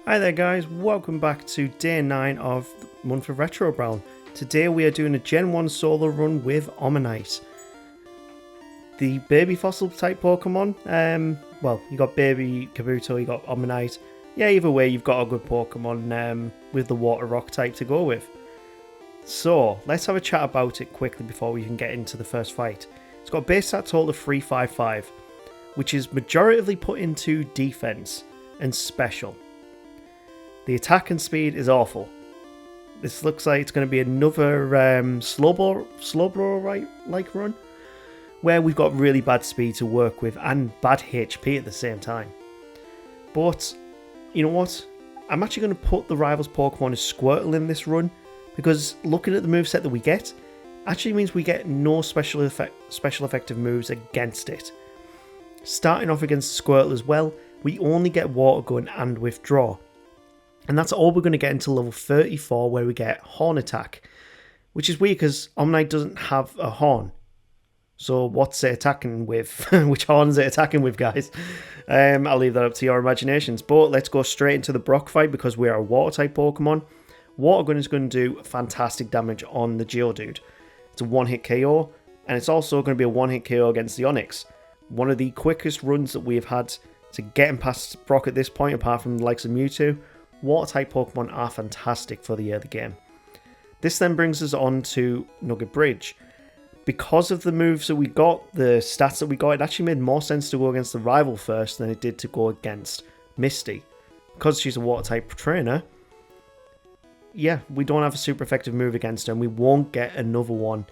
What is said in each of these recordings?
Hi there guys, welcome back to day 9 of the month of Retro Brown. Today we are doing a Gen 1 solo run with Omanyte. The baby fossil type Pokemon, well, you got baby Kabuto, you got Omanyte. Yeah, either way you've got a good Pokemon with the water rock type to go with. So, let's have a chat about it quickly before we can get into the first fight. It's got a base stat total of 355, which is majoritively put into defense and special. The attack and speed is awful. This looks like it's going to be another Slowbro like run, where we've got really bad speed to work with and bad HP at the same time. But, you know what? I'm actually going to put the rival's Pokemon as Squirtle in this run, because looking at the moveset that we get, actually means we get no special effective moves against it. Starting off against Squirtle as well, we only get Water Gun and Withdraw. And that's all we're going to get until level 34, where we get Horn Attack. Which is weird because Omanyte doesn't have a horn. So what's it attacking with? Which horn is it attacking with, guys? I'll leave that up to your imaginations. But let's go straight into the Brock fight because we are a water type Pokemon. Water Gun is going to do fantastic damage on the Geodude. It's a one-hit KO, and it's also going to be a one-hit KO against the Onix. One of the quickest runs that we've had to getting past Brock at this point, apart from the likes of Mewtwo. Water-type Pokemon are fantastic for the early game. This then brings us on to Nugget Bridge. Because of the moves that we got, the stats that we got, it actually made more sense to go against the rival first than it did to go against Misty. Because she's a water-type trainer, yeah, we don't have a super effective move against her, and we won't get another one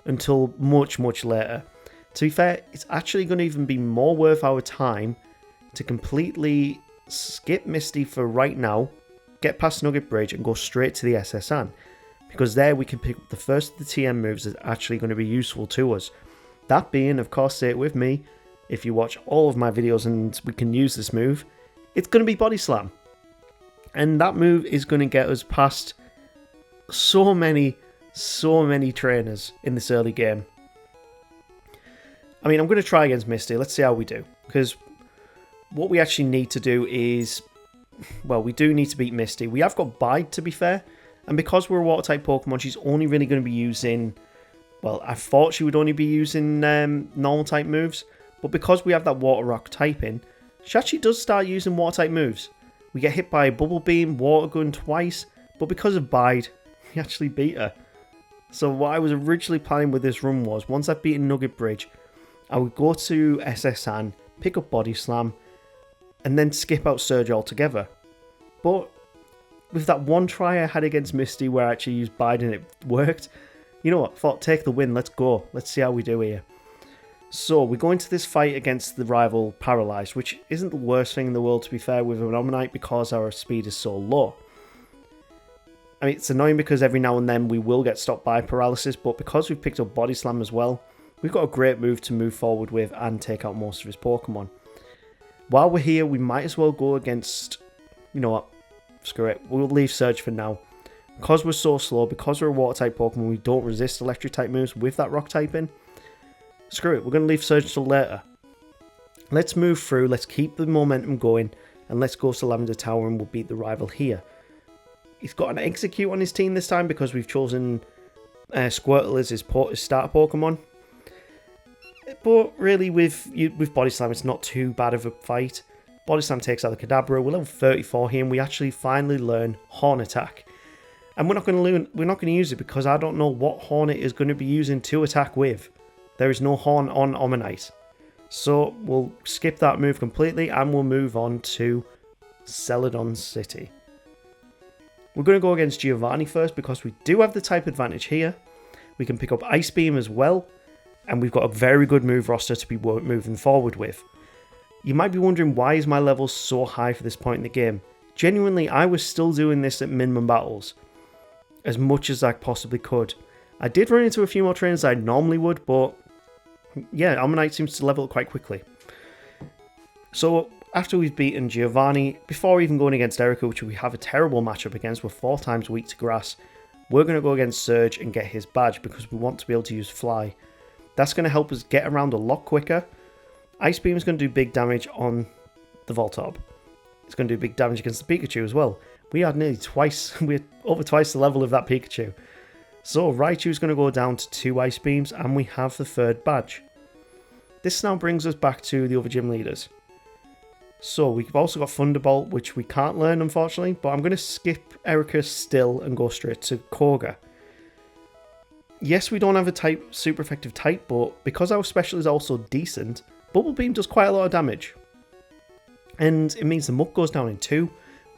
until much, much later. To be fair, it's actually going to even be more worth our time to completely skip Misty for right now, get past Nugget Bridge and go straight to the SSN, because there we can pick up the first of the TM moves that's actually going to be useful to us. That being, of course, say it with me, if you watch all of my videos and we can use this move, it's going to be Body Slam. And that move is going to get us past so many trainers in this early game. I mean, I'm going to try against Misty. Let's see how we do, because what we actually need to do is, well, we do need to beat Misty. We have got Bide, to be fair, and because we're a water-type Pokemon, she's only really going to be using, well, I thought she would only be using normal-type moves, but because we have that Water-Rock typing, she actually does start using water-type moves. We get hit by a Bubble Beam, Water Gun twice, but because of Bide, we actually beat her. So what I was originally planning with this run was, once I've beaten Nugget Bridge, I would go to SSN, pick up Body Slam, and then skip out Surge altogether. But with that one try I had against Misty where I actually used Bide and it worked, you know what, I thought, take the win, let's go. Let's see how we do here. So we go into this fight against the rival Paralyzed, which isn't the worst thing in the world, to be fair, with an Omanyte, because our speed is so low. I mean, it's annoying because every now and then we will get stopped by Paralysis, but because we've picked up Body Slam as well, we've got a great move to move forward with and take out most of his Pokemon. While we're here, we might as well go against, you know what, screw it, we'll leave Surge for now. Because we're so slow, because we're a water-type Pokemon, we don't resist electric-type moves with that rock typing. Screw it, we're going to leave Surge till later. Let's move through, let's keep the momentum going, and let's go to Lavender Tower and we'll beat the rival here. He's got an Execute on his team this time because we've chosen Squirtle as his starter Pokemon. But really, with Body Slam, it's not too bad of a fight. Body Slam takes out the Kadabra. We're level 34 here, and we actually finally learn Horn Attack. And we're not going to use it because I don't know what horn it is going to be using to attack with. There is no horn on Omanyte. So we'll skip that move completely, and we'll move on to Celadon City. We're going to go against Giovanni first because we do have the type advantage here. We can pick up Ice Beam as well. And we've got a very good move roster to be moving forward with. You might be wondering, why is my level so high for this point in the game? Genuinely, I was still doing this at minimum battles, as much as I possibly could. I did run into a few more trainers than I normally would, but yeah, Omanyte seems to level up quite quickly. So after we've beaten Giovanni, before even going against Erica, which we have a terrible matchup against, we're 4 times weak to grass, we're going to go against Surge and get his badge because we want to be able to use Fly. That's going to help us get around a lot quicker. Ice Beam is going to do big damage on the Voltorb. It's going to do big damage against the Pikachu as well. We are nearly twice, we're over twice the level of that Pikachu. So Raichu's going to go down to 2 Ice Beams, and we have the 3rd badge. This now brings us back to the other gym leaders. So we've also got Thunderbolt, which we can't learn unfortunately, but I'm going to skip Erica still and go straight to Koga. Yes, we don't have a super effective type, but because our special is also decent, Bubble Beam does quite a lot of damage. And it means the Muck goes down in 2.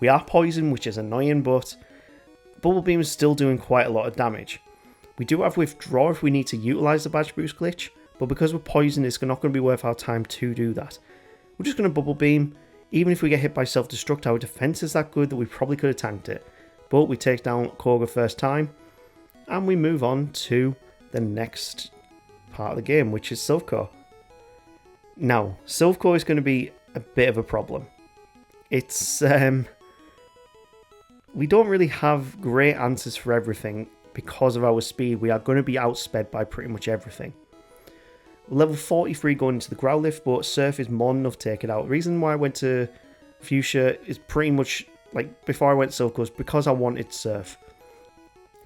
We are poisoned, which is annoying, but Bubble Beam is still doing quite a lot of damage. We do have Withdraw if we need to utilise the Badge Boost glitch, but because we're poisoned, it's not going to be worth our time to do that. We're just going to Bubble Beam. Even if we get hit by Self-Destruct, our defense is that good that we probably could have tanked it. But we take down Koga first time, and we move on to the next part of the game, which is Silphco. Now, Silphco is going to be a bit of a problem. It's, we don't really have great answers for everything because of our speed. We are going to be outsped by pretty much everything. Level 43 going into the Growlithe, but Surf is more than enough to take it out. The reason why I went to Fuchsia is pretty much, like, before I went to Silphco, is because I wanted Surf.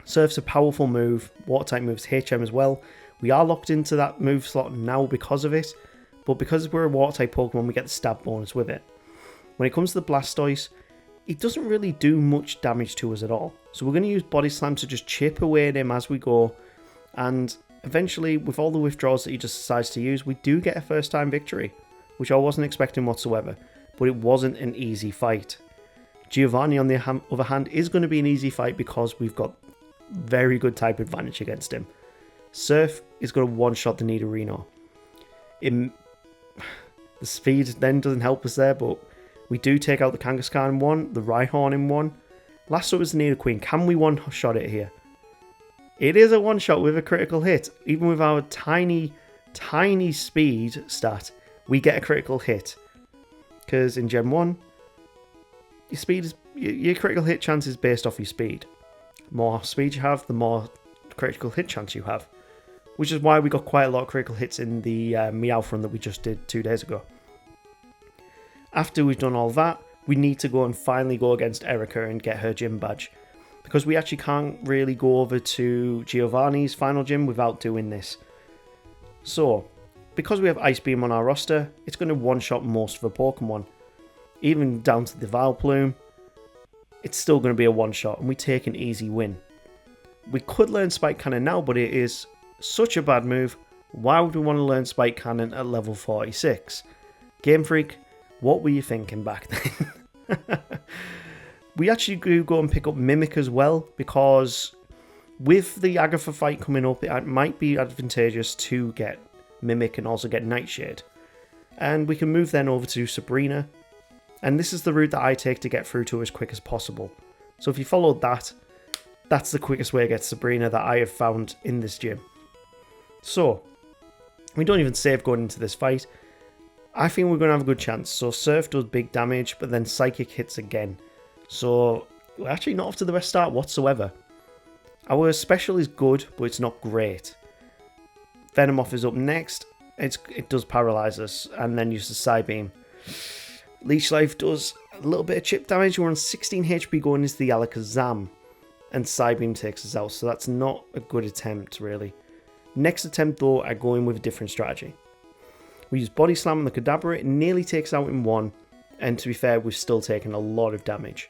Surf's a powerful move, Water-type moves HM as well. We are locked into that move slot now because of it, but because we're a Water-type Pokemon, we get the stab bonus with it. When it comes to the Blastoise, it doesn't really do much damage to us at all. So we're going to use Body Slam to just chip away at him as we go, and eventually, with all the withdrawals that he just decides to use, we do get a first-time victory, which I wasn't expecting whatsoever, but it wasn't an easy fight. Giovanni, on the other hand, is going to be an easy fight because we've got very good type advantage against him. Surf is going to one-shot the Nidorino. The speed then doesn't help us there, but we do take out the Kangaskhan in 1, the Rhyhorn in 1. Last up is the Nidoqueen. Can we one-shot it here? It is a one-shot with a critical hit. Even with our tiny, tiny speed stat, we get a critical hit. Because in Gen 1, your critical hit chance is based off your speed. The more speed you have, the more critical hit chance you have. Which is why we got quite a lot of critical hits in the Meowth run that we just did 2 days ago. After we've done all that, we need to go and finally go against Erica and get her gym badge. Because we actually can't really go over to Giovanni's final gym without doing this. So, because we have Ice Beam on our roster, it's going to one-shot most of the Pokemon. Even down to the Vileplume, it's still going to be a one-shot, and we take an easy win. We could learn Spike Cannon now, but it is such a bad move. Why would we want to learn Spike Cannon at level 46? Game Freak, what were you thinking back then? We actually do go and pick up Mimic as well, because with the Agatha fight coming up, it might be advantageous to get Mimic and also get Nightshade. And we can move then over to Sabrina. And this is the route that I take to get through to her as quick as possible. So if you followed that, that's the quickest way to get Sabrina that I have found in this gym. So, we don't even save going into this fight. I think we're going to have a good chance. So Surf does big damage, but then Psychic hits again. So, we're actually not off to the best start whatsoever. Our special is good, but it's not great. Venomoth is up next. It does paralyze us, and then uses Psybeam. Leech Life does a little bit of chip damage. We're on 16 HP going into the Alakazam, and Psybeam takes us out, so that's not a good attempt, really. Next attempt, though, I go in with a different strategy. We use Body Slam on the Kadabra. It nearly takes out in 1, and to be fair, we've still taken a lot of damage.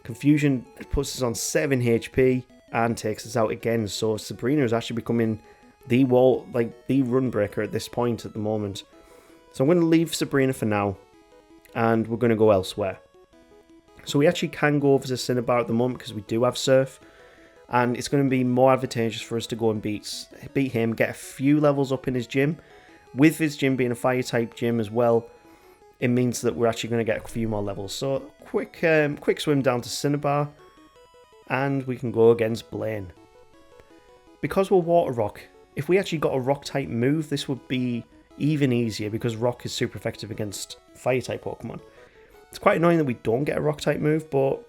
Confusion puts us on 7 HP and takes us out again, so Sabrina is actually becoming the run breaker at this point at the moment. So I'm going to leave Sabrina for now, and we're going to go elsewhere. So we actually can go over to Cinnabar at the moment because we do have Surf, and it's going to be more advantageous for us to go and beat him, get a few levels up in his gym. With his gym being a fire type gym as well, it means that we're actually going to get a few more levels. So quick swim down to Cinnabar, and we can go against Blaine. Because we're Water Rock, if we actually got a Rock type move, this would be even easier because Rock is super effective against fire type Pokemon. It's quite annoying that we don't get a Rock type move, but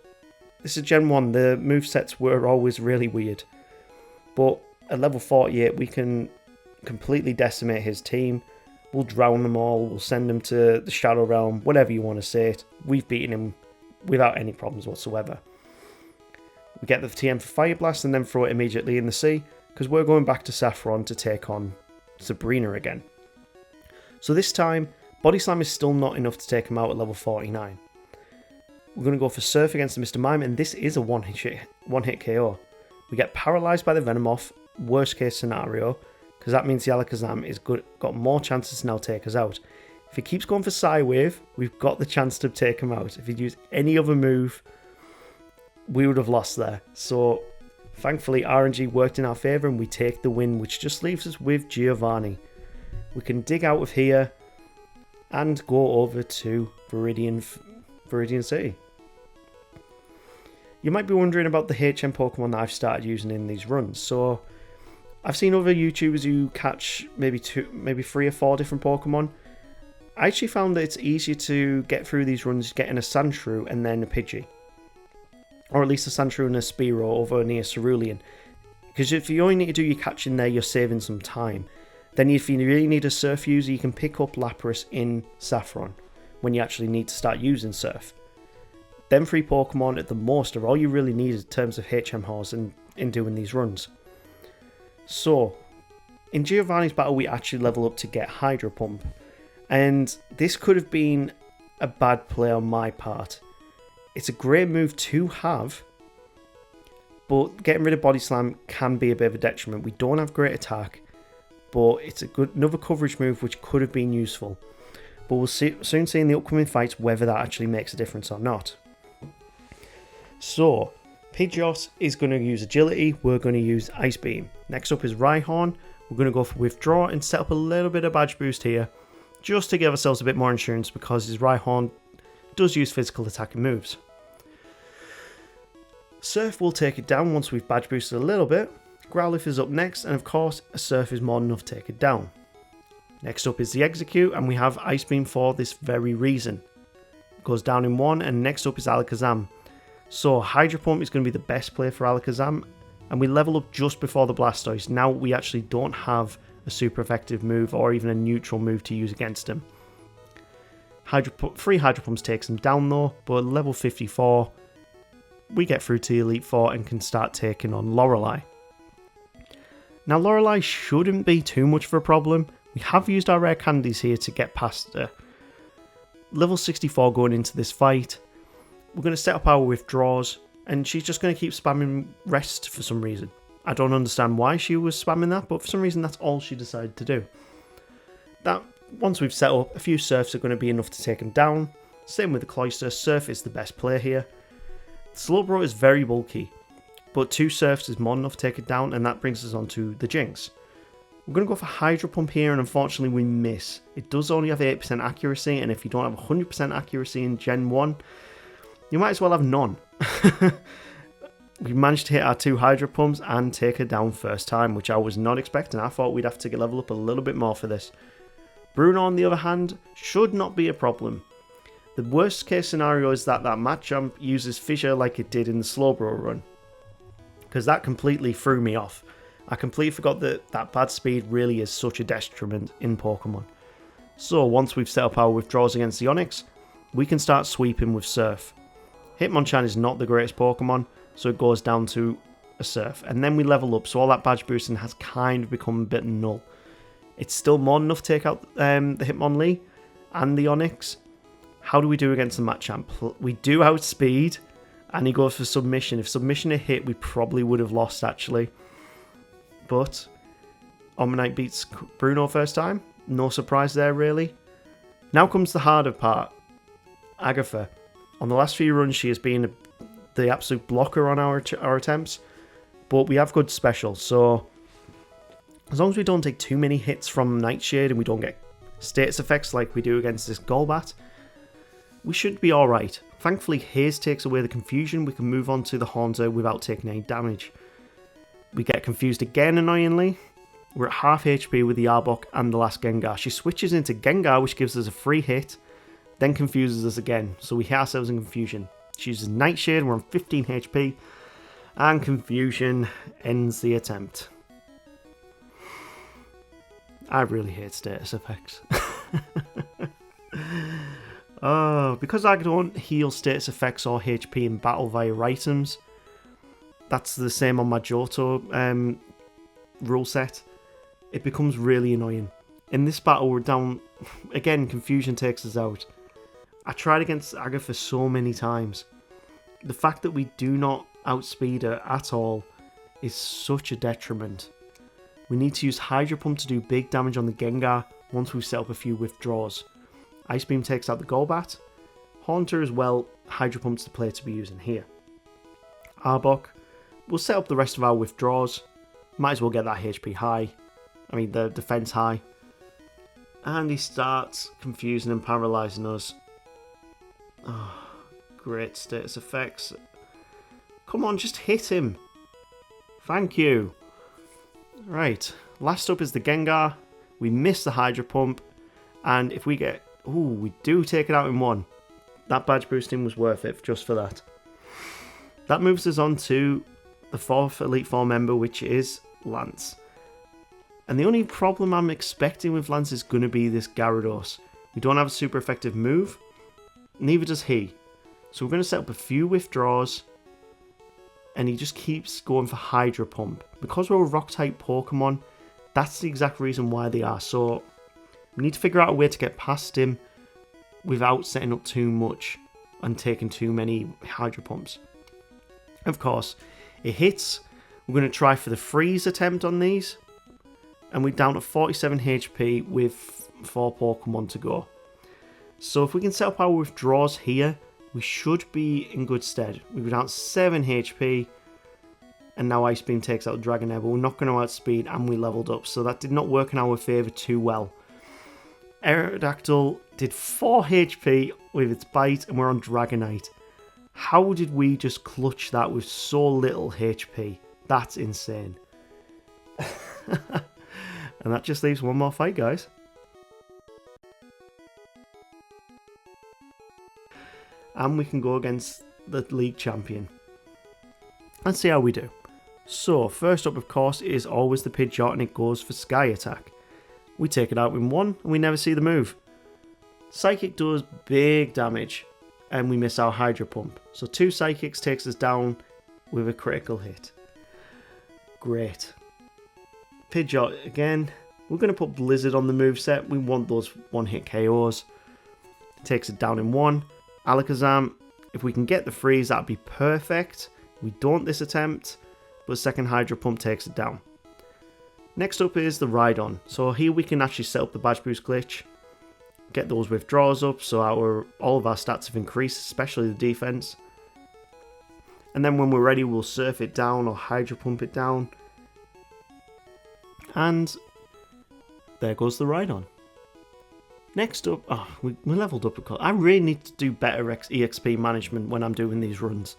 this is Gen 1, the movesets were always really weird. But at level 48 we can completely decimate his team. We'll drown them all, we'll send them to the Shadow Realm, whatever you want to say it. We've beaten him without any problems whatsoever. We get the TM for Fire Blast and then throw it immediately in the sea, because we're going back to Saffron to take on Sabrina again. So this time, Body Slam is still not enough to take him out at level 49. We're going to go for Surf against the Mr. Mime, and this is a one-hit KO. We get Paralysed by the Venomoth, worst case scenario, because that means the Alakazam is got more chances to now take us out. If he keeps going for Psywave, we've got the chance to take him out. If he'd used any other move, we would have lost there. So thankfully RNG worked in our favour and we take the win, which just leaves us with Giovanni. We can dig out of here and go over to Viridian City. You might be wondering about the HM Pokemon that I've started using in these runs. So I've seen other YouTubers who catch maybe 3 or 4 different Pokemon. I actually found that it's easier to get through these runs getting a Sandshrew and then a Pidgey. Or at least a Sandshrew and a Spearow over near Cerulean. Because if you only need to do your catching there, you're saving some time. Then if you really need a Surf user, you can pick up Lapras in Saffron when you actually need to start using Surf. Them 3 Pokemon at the most are all you really need in terms of HM Horse in doing these runs. So, in Giovanni's battle we actually level up to get Hydro Pump. And this could have been a bad play on my part. It's a great move to have, but getting rid of Body Slam can be a bit of a detriment. We don't have great attack, but it's another coverage move which could have been useful. But we'll soon see in the upcoming fights whether that actually makes a difference or not. So, Pidgeot is going to use Agility, we're going to use Ice Beam. Next up is Rhyhorn, we're going to go for Withdraw and set up a little bit of badge boost here, just to give ourselves a bit more insurance because his Rhyhorn does use physical attacking moves. Surf will take it down once we've badge boosted a little bit. Growlithe is up next, and of course, a Surf is more than enough to take it down. Next up is the Execute, and we have Ice Beam for this very reason. It goes down in 1, and next up is Alakazam. So Hydro Pump is going to be the best play for Alakazam, and we level up just before the Blastoise. Now we actually don't have a super effective move or even a neutral move to use against him. 3 Hydro Pumps takes him down though, but at level 54, we get through to Elite Four and can start taking on Lorelei. Now Lorelei shouldn't be too much of a problem. We have used our rare candies here to get past her. Level 64 going into this fight. We're going to set up our withdraws and she's just going to keep spamming Rest for some reason. I don't understand why she was spamming that, but for some reason that's all she decided to do. That once we've set up, a few Surfs are going to be enough to take him down. Same with the Cloyster, Surf is the best player here. Slowbro is very bulky, but 2 Surfs is more than enough to take it down, and that brings us on to the Jinx. We're going to go for Hydro Pump here, and unfortunately we miss. It does only have 8% accuracy, and if you don't have 100% accuracy in Gen 1, you might as well have none. We managed to hit our 2 Hydro Pumps and take her down first time, which I was not expecting. I thought we'd have to level up a little bit more for this. Bruno, on the other hand, should not be a problem. The worst case scenario is that Machamp uses Fissure like it did in the Slowbro run, because that completely threw me off. I completely forgot that bad speed really is such a detriment in Pokemon. So once we've set up our withdrawals against the Onix, we can start sweeping with Surf. Hitmonchan is not the greatest Pokemon, so it goes down to a Surf, and then we level up, so all that badge boosting has kind of become a bit null. It's still more than enough to take out the Hitmonlee and the Onix. How do we do against the Machamp? We do outspeed, and he goes for Submission. If Submission had hit, we probably would have lost actually. But Omanyte beats Bruno first time. No surprise there really. Now comes the harder part. Agatha. On the last few runs she has been the absolute blocker on our attempts, but we have good special, so as long as we don't take too many hits from Nightshade and we don't get status effects like we do against this Golbat, we should be alright. Thankfully Haze takes away the confusion, we can move on to the Haunter without taking any damage. We get confused again annoyingly. We're at half HP with the Arbok and the last Gengar. She switches into Gengar, which gives us a free hit, then confuses us again, so we hit ourselves in confusion. She uses Nightshade, we're on 15 HP, and confusion ends the attempt. I really hate status effects. Because I don't heal status effects or HP in battle via items, that's the same on my Johto rule set, it becomes really annoying. In this battle we're down, again, confusion takes us out. I tried against Agatha so many times. The fact that we do not outspeed her at all is such a detriment. We need to use Hydro Pump to do big damage on the Gengar once we've set up a few withdraws. Ice Beam takes out the Golbat. Haunter as well, Hydro Pump's the player to be using here. Arbok, we'll set up the rest of our withdraws. Might as well get that HP high. I mean the defense high. And he starts confusing and paralysing us. Oh, great status effects. Come on, just hit him. Thank you. Right, last up is the Gengar. We miss the Hydro Pump. And if we get... Ooh, we do take it out in one. That badge boosting was worth it just for that. That moves us on to the 4th Elite Four member, which is Lance. And the only problem I'm expecting with Lance is going to be this Gyarados. We don't have a super effective move. Neither does he. So we're going to set up a few withdraws. And he just keeps going for Hydro Pump. Because we're a Rock-type Pokemon, that's the exact reason why they are. So we need to figure out a way to get past him without setting up too much and taking too many Hydro Pumps. Of course, it hits. We're going to try for the freeze attempt on these. And we're down to 47 HP with 4 Pokemon to go. So if we can set up our withdraws here, we should be in good stead. We were down 7 HP. And now Ice Beam takes out Dragonair, but we're not going to outspeed and we leveled up. So that did not work in our favour too well. Aerodactyl did 4 HP with its bite and we're on Dragonite. How did we just clutch that with so little HP? That's insane. And that just leaves one more fight, guys. And we can go against the league champion. Let's see how we do. So, first up, of course, is always the Pidgeot, and it goes for Sky Attack. We take it out in one, and we never see the move. Psychic does big damage, and we miss our Hydro Pump. So 2 Psychics takes us down with a critical hit. Great. Pidgeot again. We're going to put Blizzard on the moveset. We want those one-hit KOs. Takes it down in one. Alakazam, if we can get the freeze, that'd be perfect. We don't this attempt, but second Hydro Pump takes it down. Next up is the Rhydon. So here we can actually set up the Badge Boost glitch. Get those withdraws up so all of our stats have increased, especially the defense. And then when we're ready, we'll surf it down or Hydro Pump it down. And there goes the Rhydon. Next up, we leveled up. I really need to do better EXP management when I'm doing these runs.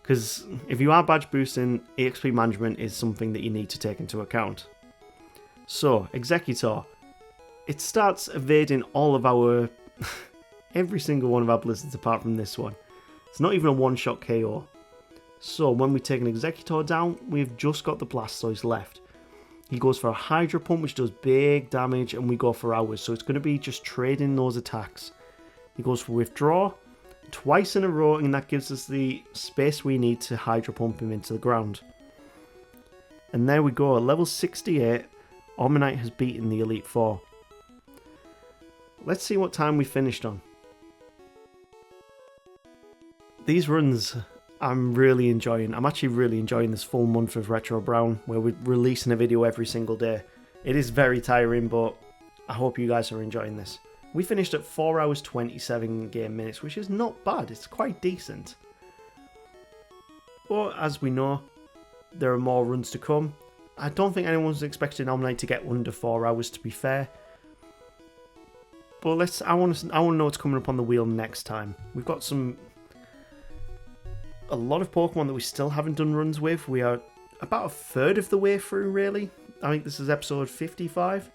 Because if you are badge boosting, EXP management is something that you need to take into account. So, Executor. It starts evading all of our... every single one of our blizzards apart from this one. It's not even a one-shot KO. So, when we take an Executor down, we've just got the Blastoise left. He goes for a Hydro Pump, which does big damage, and we go for ours. So it's going to be just trading those attacks. He goes for Withdraw twice in a row, and that gives us the space we need to Hydro Pump him into the ground. And there we go. At level 68, Omanyte has beaten the Elite Four. Let's see what time we finished on. These runs... I'm actually really enjoying this full month of Retro Brown, where we're releasing a video every single day. It is very tiring, but I hope you guys are enjoying this. We finished at 4 hours 27 game minutes, which is not bad. It's quite decent. But as we know, there are more runs to come. I don't think anyone's expecting Omanyte to get under 4 hours, to be fair. But I want to know what's coming up on the wheel next time. We've got a lot of Pokemon that we still haven't done runs with. We are about a third of the way through, really. I think this is episode 55.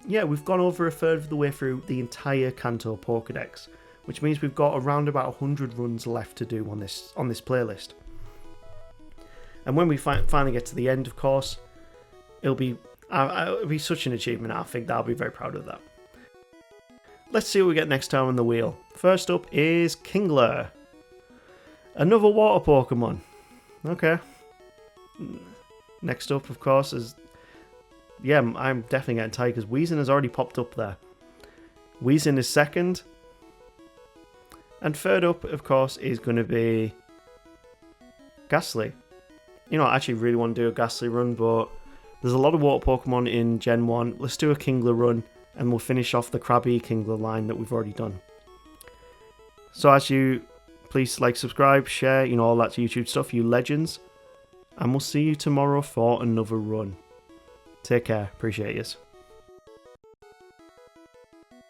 Yeah, we've gone over a third of the way through the entire Kanto Pokédex, which means we've got around about 100 runs left to do on this playlist. And when we finally get to the end, of course, it'll be It would be such an achievement. I think I'll be very proud of that. Let's see what we get next time on the wheel. First up is Kingler. Another water Pokemon. Okay. Next up, of course, is... Yeah, I'm definitely getting tired because Weezing has already popped up there. Weezing is second. And third up, of course, is going to be Ghastly. You know, I actually really want to do a Ghastly run, but there's a lot of water Pokemon in Gen 1. Let's do a Kingler run, and we'll finish off the Krabby Kingler line that we've already done. So as you... Please like, subscribe, share, you know, all that YouTube stuff, you legends. And we'll see you tomorrow for another run. Take care. Appreciate yous.